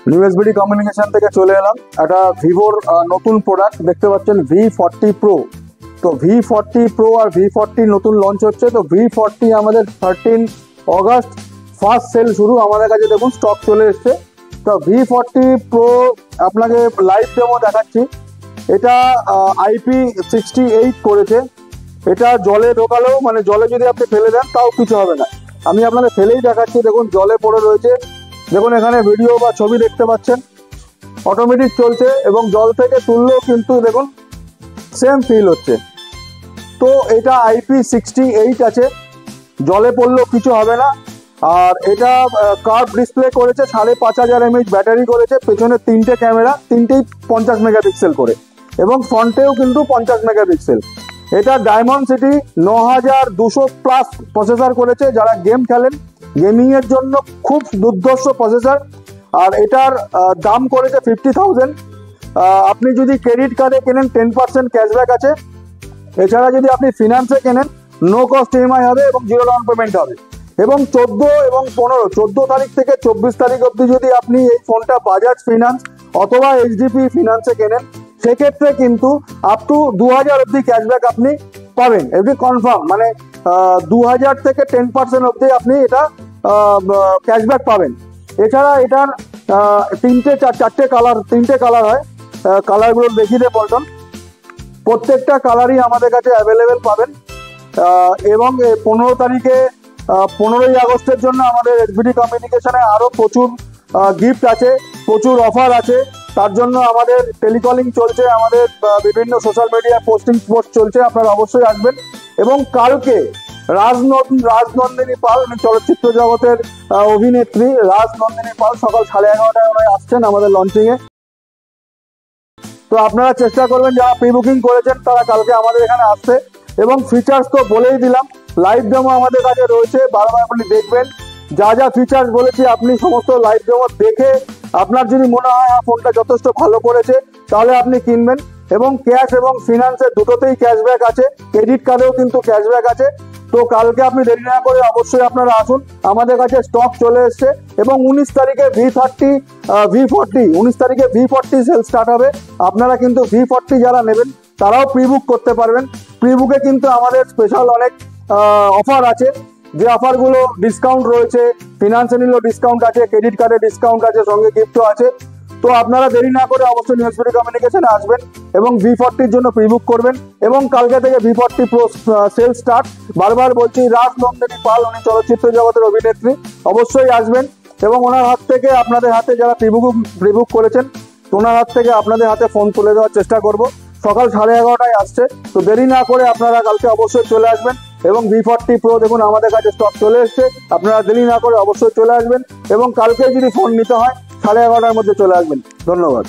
New SBD communication থেকে চলে এলাম। একটা ভিভোর নতুন প্রোডাক্ট দেখতে পাচ্ছেন, V40 Pro। তো V40 Pro আর V40 নতুন লঞ্চ হচ্ছে। তো V40 আমাদের 13 অগস্ট ফার্স্ট সেল শুরু, আমাদের কাছে দেখুন স্টক চলে এসছে। তো V40 Pro আপনাকে লাইভ ডেমো দেখাচ্ছি। এটা IP68 করেছে। এটা জলে ঢোকালেও, মানে জলে যদি আপনি ফেলে দেন তাও কিছু হবে না। আমি আপনাদের ফেলেই দেখাচ্ছি, দেখুন জলে পড়ে রয়েছে। দেখুন এখানে ভিডিও বা ছবি দেখতে পাচ্ছেন, অটোমেটিক চলছে এবং জল থেকে তুললেও কিন্তু দেখুন সেম ফিল হচ্ছে। তো এটা IP68 আছে, জলে পড়লেও কিছু হবে না। আর এটা কার্ভ ডিসপ্লে করেছে, 5500 mAh ব্যাটারি করেছে, পেছনে 3টে ক্যামেরা, 3টেই 50 মেগাপিক্সেল করে, এবং ফ্রন্টেও কিন্তু 50 মেগাপিক্সেল। এটা ডায়মন্ড সিটি 9200+ প্রসেসর করেছে। যারা গেম খেলেন, গেমিং এর জন্য খুব দুর্ধর্ষ প্রসেসর। আর এটার দাম করেছে 50,000। আপনি যদি ক্রেডিট কার্ডে কেনেন 10% ক্যাশব্যাক আছে। এছাড়া যদি আপনি ফিনান্সে কেনেন নো কস্ট EMI হবে এবং 0 ডাউন পেমেন্ট হবে। এবং 14 তারিখ থেকে 24 তারিখ অবধি যদি আপনি এই ফোনটা বাজাজ ফিনান্স অথবা HDFC ফিনান্সে কেনেন, সেক্ষেত্রে কিন্তু আপ টু 2000 অবধি ক্যাশব্যাক আপনি পাবেন। এটি কনফার্ম, মানে 2000 থেকে 10% অবধি আপনি এটা ক্যাশব্যাক পাবেন। এছাড়া এটার তিনটে কালার হয়। কালারগুলো দেখিয়ে দিয়ে পল্টন, প্রত্যেকটা কালারই আমাদের কাছে অ্যাভেলেবেল পাবেন। এবং 15 তারিখে 15ই আগস্টের জন্য আমাদের এসবিডি কমিউনিকেশনে আরও প্রচুর গিফট আছে, প্রচুর অফার আছে। তার জন্য আমাদের টেলিকলিং চলছে, আমাদের বিভিন্ন সোশ্যাল মিডিয়া পোস্ট চলছে, আপনারা অবশ্যই আসবেন। এবং কালকে রাজনন্দিনী পাল, চলচ্চিত্র জগতের অভিনেত্রী রাজনন্দিনী পাল সকাল 11:30টায় ওনারা আসছেন আমাদের লঞ্চিংয়ে। তো আপনারা চেষ্টা করবেন, যারা প্রি বুকিং করেছেন তারা কালকে আমাদের এখানে আসতে। এবং ফিচার্স তো বলেই দিলাম, লাইভ ডেমো আমাদের কাছে রয়েছে, বারবার আপনি দেখবেন। যা যা ফিচার্স বলেছি আপনি সমস্ত লাইভ ডেমো দেখে আপনার যদি মনে হয় ফোনটা যথেষ্ট ভালো করেছে, তাহলে আপনি কিনবেন। এবং ক্যাশ এবং ফিনান্সের দুটোতেই ক্যাশব্যাক আছে, ক্রেডিট কার্ডেও কিন্তু ক্যাশব্যাক আছে। তো কালকে আপনি দেরি না করে অবশ্যই আপনারা আসুন, আমাদের কাছে স্টক চলে এসছে। এবং 19 তারিখে V40 সেল স্টার্ট হবে। আপনারা কিন্তু V40 যারা নেবেন তারাও প্রি বুক করতে পারবেন। প্রি বুকে কিন্তু আমাদের স্পেশাল অনেক অফার আছে, যে অফারগুলো ডিসকাউন্ট রয়েছে, ফিনান্সে নিলেও ডিসকাউন্ট আছে, ক্রেডিট কার্ডে ডিসকাউন্ট আছে, সঙ্গে গিফটও আছে। তো আপনারা দেরি না করে অবশ্যই নিউ এসবিডি কমিউনিকেশনে আসবেন এবং V40-র জন্য প্রি বুক করবেন। এবং কালকে থেকে V40 Pro সেল স্টার্ট। বারবার বলছি, রাজনন্দিনী পাল, উনি চলচ্চিত্র জগতের অভিনেত্রী, অবশ্যই আসবেন। এবং ওনার হাত থেকে আপনাদের হাতে, যারা প্রি বুক করেছেন, ওনার হাত থেকে আপনাদের হাতে ফোন তুলে দেওয়ার চেষ্টা করব। সকাল 11:30টায় আসছে। তো দেরি না করে আপনারা কালকে অবশ্যই চলে আসবেন। এবং V40 Pro দেখুন আমাদের কাছে স্টক চলে এসছে, আপনারা দেরি না করে অবশ্যই চলে আসবেন। এবং কালকে যদি ফোন নিতে হয় 11:30টার মধ্যে চলে আসবেন। ধন্যবাদ।